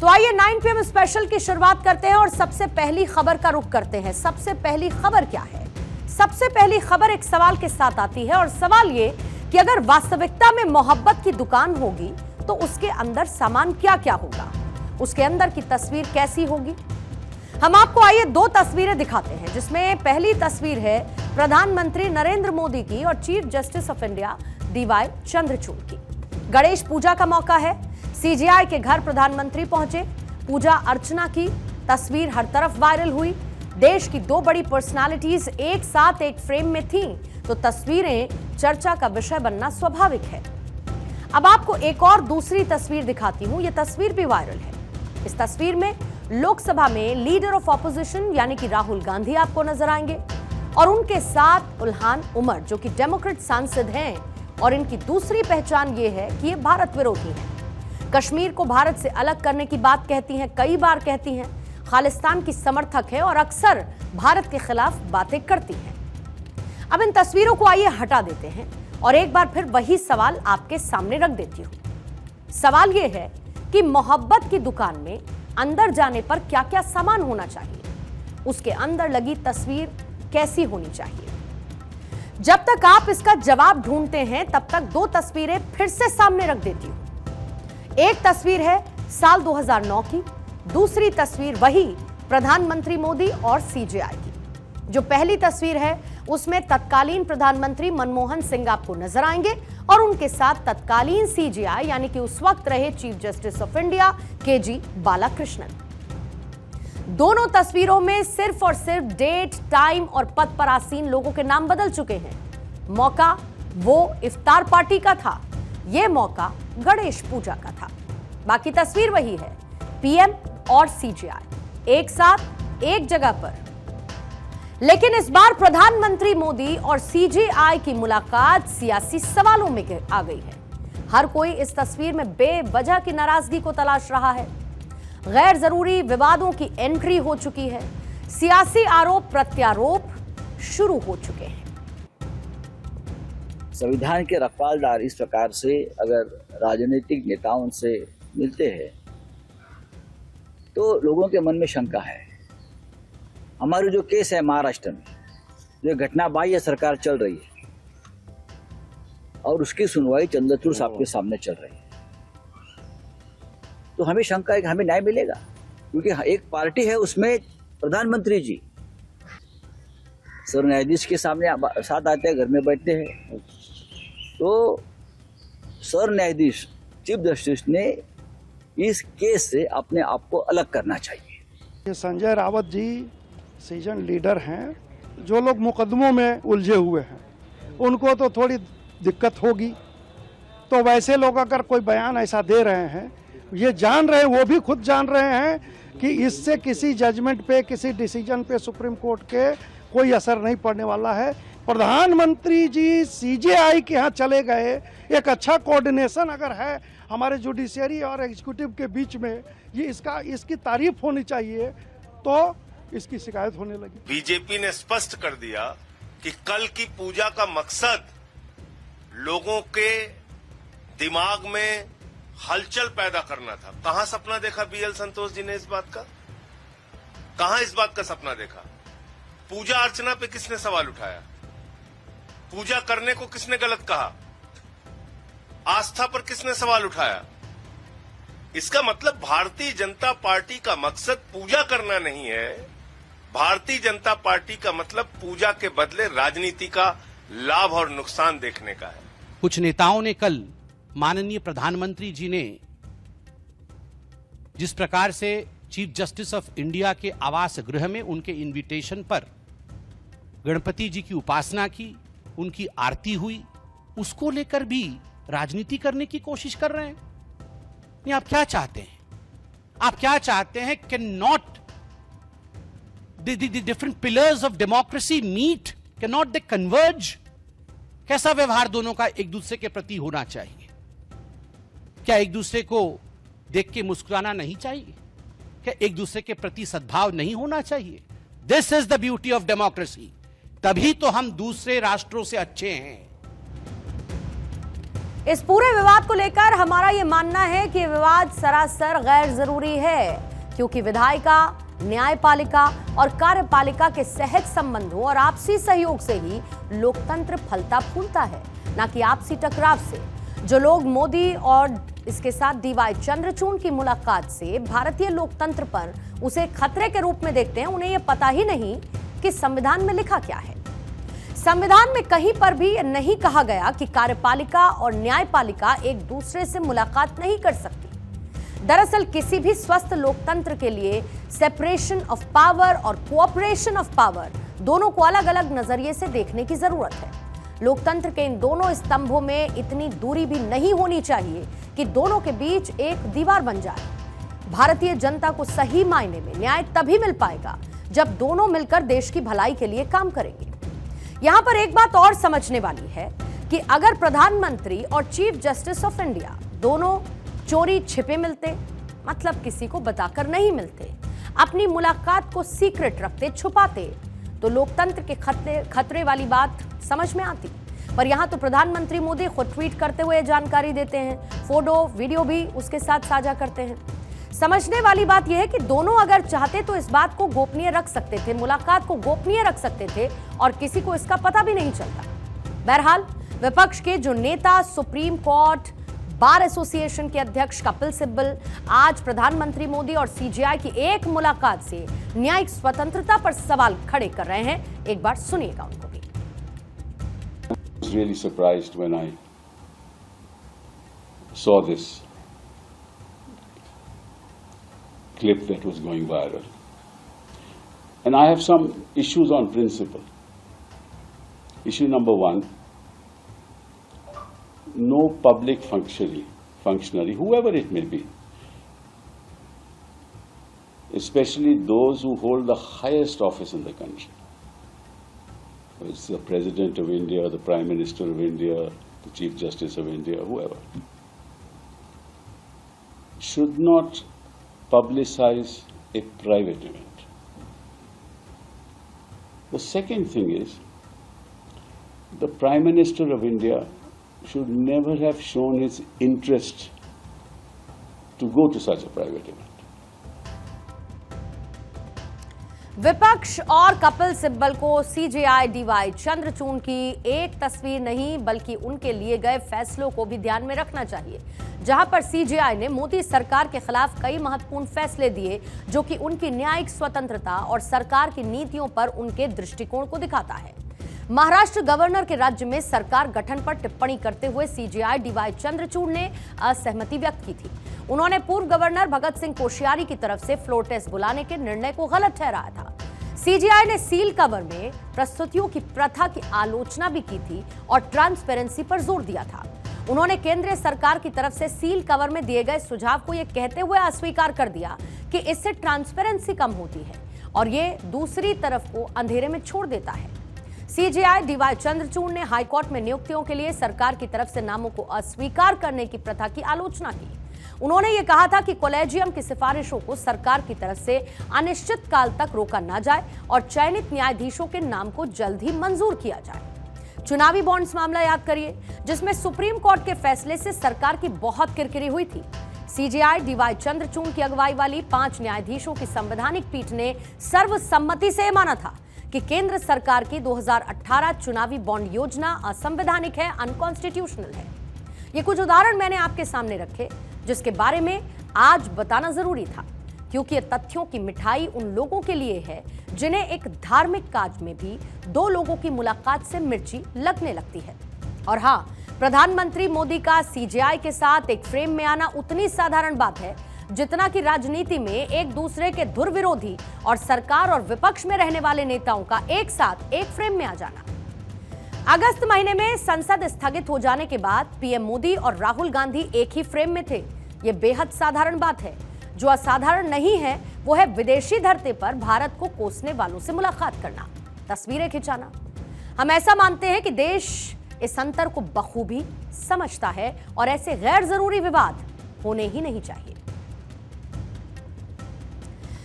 तो आइए 9 PM special की शुरुआत करते हैं और सबसे पहली खबर का रुख करते हैं। सबसे पहली खबर क्या है? सबसे पहली खबर एक सवाल के साथ आती है और सवाल ये कि अगर वास्तविकता में मोहब्बत की दुकान होगी तो उसके अंदर सामान क्या क्या होगा, उसके अंदर की तस्वीर कैसी होगी। हम आपको आइए 2 तस्वीरें दिखाते हैं, जिसमें पहली तस्वीर है प्रधानमंत्री नरेंद्र मोदी की और chief justice of India DY Chandrachud की। गणेश पूजा का मौका है, CJI के घर प्रधानमंत्री पहुंचे, पूजा अर्चना की, तस्वीर हर तरफ वायरल हुई। देश की 2 बड़ी पर्सनालिटीज एक साथ एक फ्रेम में थीं, तो तस्वीरें चर्चा का विषय बनना स्वाभाविक है। अब आपको एक और दूसरी तस्वीर दिखाती हूं, यह तस्वीर भी वायरल है। इस तस्वीर में लोकसभा में लीडर ऑफ ऑपोजिशन यानी कि राहुल गांधी आपको नजर आएंगे और उनके साथ उल्हान उमर जो कि डेमोक्रेट सांसद हैं, और इनकी दूसरी पहचान ये है कि ये भारत विरोधी हैं। कश्मीर को भारत से अलग करने की बात कहती हैं, कई बार कहती हैं, खालिस्तान की समर्थक है और अक्सर भारत के खिलाफ बातें करती हैं। अब इन तस्वीरों को आइए हटा देते हैं और एक बार फिर वही सवाल आपके सामने रख देती हूं। सवाल यह है कि मोहब्बत की दुकान में अंदर जाने पर क्या क्या सामान होना चाहिए, उसके अंदर लगी तस्वीर कैसी होनी चाहिए। जब तक आप इसका जवाब ढूंढते हैं तब तक 2 तस्वीरें फिर से सामने रख देती हूं। एक तस्वीर है साल 2009 की, दूसरी तस्वीर वही प्रधानमंत्री मोदी और CJI की। जो पहली तस्वीर है उसमें तत्कालीन प्रधानमंत्री मनमोहन सिंह आपको नजर आएंगे और उनके साथ तत्कालीन CJI यानी कि उस वक्त रहे chief justice of India KG Balakrishnan. दोनों तस्वीरों में सिर्फ और सिर्फ डेट, टाइम और पद पर आसीन लोगों के नाम बदल चुके हैं। मौका वो इफ्तार पार्टी का था, यह मौका गणेश पूजा का था। बाकी तस्वीर वही है, PM और CJI एक साथ एक जगह पर। लेकिन इस बार प्रधानमंत्री मोदी और CJI की मुलाकात सियासी सवालों में आ गई है। हर कोई इस तस्वीर में बेवजह की नाराजगी को तलाश रहा है। गैर जरूरी विवादों की एंट्री हो चुकी है, सियासी आरोप प्रत्यारोप शुरू हो चुके हैं। संविधान के रखवालदार इस प्रकार से अगर राजनीतिक नेताओं से मिलते हैं तो लोगों के मन में शंका है। हमारी जो केस है महाराष्ट्र में, जो घटना बाह्य सरकार चल रही है और उसकी सुनवाई चंद्रचूड़ साहब के सामने चल रही है, तो हमें शंका है कि हमें न्याय मिलेगा, क्योंकि एक पार्टी है उसमें प्रधानमंत्री जी सर न्यायाधीश के सामने साथ आते हैं, घर में बैठते हैं, तो सर न्यायाधीश चीफ जस्टिस ने इस केस से अपने आप को अलग करना चाहिए। ये संजय रावत जी सीजन लीडर हैं, जो लोग मुकदमों में उलझे हुए हैं उनको तो थोड़ी दिक्कत होगी, तो वैसे लोग अगर कोई बयान ऐसा दे रहे हैं, ये जान रहे हैं, वो भी खुद जान रहे हैं कि इससे किसी जजमेंट पे, किसी डिसीजन पे सुप्रीम कोर्ट के कोई असर नहीं पड़ने वाला है। प्रधानमंत्री जी CJI के यहाँ चले गए, एक अच्छा कोऑर्डिनेशन अगर है हमारे जुडिशियरी और एग्जीक्यूटिव के बीच में, ये इसकी तारीफ होनी चाहिए, तो इसकी शिकायत होने लगी। बीजेपी ने स्पष्ट कर दिया कि कल की पूजा का मकसद लोगों के दिमाग में हलचल पैदा करना था। कहां सपना देखा BL संतोष जी ने इस बात का? कहां इस बात का सपना देखा? पूजा अर्चना पे किसने सवाल उठाया? पूजा करने को किसने गलत कहा? आस्था पर किसने सवाल उठाया? इसका मतलब भारतीय जनता पार्टी का मकसद पूजा करना नहीं है। भारतीय जनता पार्टी का मतलब पूजा के बदले राजनीति का लाभ और नुकसान देखने का है। कुछ नेताओं ने कल माननीय प्रधानमंत्री जी ने जिस प्रकार से चीफ जस्टिस ऑफ इंडिया के आवास गृह में उनके इनविटेशन पर गणपति जी की उपासना की, उनकी आरती हुई, उसको लेकर भी राजनीति करने की कोशिश कर रहे हैं। नहीं, आप क्या चाहते हैं? आप क्या चाहते हैं? Cannot the different pillars of democracy meet? Cannot they converge? कैसा व्यवहार दोनों का एक दूसरे के प्रति होना चाहिए? क्या एक दूसरे को देख के मुस्कुराना नहीं चाहिए? क्या एक दूसरे के प्रति सद्भाव नहीं होना चाहिए? This is the beauty of democracy. तभी तो हम दूसरे राष्ट्रों से अच्छे हैं। इस पूरे विवाद को लेकर हमारा यह मानना है कि विवाद सरासर गैर जरूरी है, क्योंकि विधायिका, न्यायपालिका और कार्यपालिका के सहज संबंधों और आपसी सहयोग से ही लोकतंत्र फलता फूलता है, न कि आपसी टकराव से। जो लोग मोदी और इसके साथ डीवाई चंद्रचूड़ की मुलाकात से भारतीय लोकतंत्र पर उसे खतरे के रूप में देखते हैं, उन्हें यह पता ही नहीं कि संविधान में लिखा क्या है। संविधान में कहीं पर भी नहीं कहा गया कि कार्यपालिका और न्यायपालिका एक दूसरे से मुलाकात नहीं कर सकती। दरअसल किसी भी स्वस्थ लोकतंत्र के लिए सेपरेशन ऑफ पावर और कोऑपरेशन ऑफ पावर दोनों को अलग अलग नजरिए से देखने की जरूरत है। लोकतंत्र के इन दोनों स्तंभों में इतनी दूरी भी नहीं होनी चाहिए कि दोनों के बीच एक दीवार बन जाए। भारतीय जनता को सही मायने में न्याय तभी मिल पाएगा जब दोनों मिलकर देश की भलाई के लिए काम करेंगे। यहां पर एक बात और समझने वाली है कि अगर प्रधानमंत्री और चीफ जस्टिस ऑफ इंडिया दोनों चोरी छिपे मिलते, मतलब किसी को बताकर नहीं मिलते, अपनी मुलाकात को सीक्रेट रखते, छुपाते, तो लोकतंत्र के खतरे वाली बात समझ में आती। पर यहां तो प्रधानमंत्री मोदी खुद ट्वीट करते हुए जानकारी देते हैं, फोटो वीडियो भी उसके साथ साझा करते हैं। समझने वाली बात यह है कि दोनों अगर चाहते तो इस बात को गोपनीय रख सकते थे, मुलाकात को गोपनीय रख सकते थे और किसी को इसका पता भी नहीं चलता। बहरहाल विपक्ष के जो नेता, सुप्रीम कोर्ट बार एसोसिएशन के अध्यक्ष कपिल सिब्बल आज प्रधानमंत्री मोदी और सीजेआई की एक मुलाकात से न्यायिक स्वतंत्रता पर सवाल खड़े कर रहे हैं। एक बार सुनिएगा उनको भी। I was really surprised when I saw this clip that was going viral. And I have some issues on principle. Issue number one, no public functionary, whoever it may be, especially those who hold the highest office in the country, it's the President of India, the Prime Minister of India, the Chief Justice of India, whoever, should not publicize a private event. The second thing is, the Prime Minister of India should never have shown his interest to go to such a private event. विपक्ष और कपिल सिब्बल को CJI D Y Chandrachud की एक तस्वीर नहीं बल्कि उनके लिए गए फैसलों को भी ध्यान में रखना चाहिए, जहां पर सीजेआई ने मोदी सरकार के खिलाफ कई महत्वपूर्ण फैसले दिए जो कि उनकी न्यायिक स्वतंत्रता और सरकार की नीतियों पर उनके दृष्टिकोण को दिखाता है। महाराष्ट्र गवर्नर के राज्य में सरकार गठन पर टिप्पणी करते हुए सीजेआई डीवाई चंद्रचूड़ ने असहमति व्यक्त की थी। उन्होंने पूर्व गवर्नर भगत सिंह कोश्यारी की तरफ से फ्लोर टेस्ट बुलाने के निर्णय को गलत ठहराया था। सीजेआई ने सील कवर में प्रस्तुतियों की प्रथा की आलोचना भी की थी और ट्रांसपेरेंसी पर जोर दिया था। उन्होंने केंद्रीय सरकार की तरफ से सील कवर में दिए गए सुझाव को यह कहते हुए अस्वीकार कर दिया कि इससे ट्रांसपेरेंसी कम होती है और ये दूसरी तरफ को अंधेरे में छोड़ देता है। सीजेआई डीवाई चंद्रचूड़ ने हाईकोर्ट में नियुक्तियों के लिए सरकार की तरफ से नामों को अस्वीकार करने की प्रथा की आलोचना की। उन्होंने ये कहा था कि कॉलेजियम की सिफारिशों को सरकार की तरफ से अनिश्चित काल तक रोका न जाए और चयनित न्यायाधीशों के नाम को जल्द ही मंजूर किया जाए। चुनावी बॉन्ड्स मामला याद करिए, जिसमें सुप्रीम कोर्ट के फैसले से सरकार की बहुत किरकिरी हुई थी। सीजेआई डीवाई चंद्रचूड़ की अगुवाई वाली 5 न्यायाधीशों की संवैधानिक पीठ ने सर्वसम्मति से माना था कि केंद्र सरकार की 2018 चुनावी बॉन्ड योजना असंवैधानिक है, अनकॉन्स्टिट्यूशनल है। ये कुछ उदाहरण मैंने आपके सामने रखे जिसके बारे में आज बताना जरूरी था, क्योंकि ये तथ्यों की मिठाई उन लोगों के लिए है जिन्हें एक धार्मिक काज में भी 2 लोगों की मुलाकात से मिर्ची लगने लगती है। और हाँ, प्रधानमंत्री मोदी का सीजेआई के साथ एक फ्रेम में आना उतनी साधारण बात है जितना कि राजनीति में एक दूसरे के धुर विरोधी और सरकार और विपक्ष में रहने वाले नेताओं का एक साथ एक फ्रेम में आ जाना। अगस्त महीने में संसद स्थगित हो जाने के बाद पीएम मोदी और राहुल गांधी एक ही फ्रेम में थे। यह बेहद साधारण बात है। जो असाधारण नहीं है वो है विदेशी धरती पर भारत को कोसने वालों से मुलाकात करना, तस्वीरें खिंचाना। हम ऐसा मानते हैं कि देश इस अंतर को बखूबी समझता है और ऐसे गैर जरूरी विवाद होने ही नहीं चाहिए।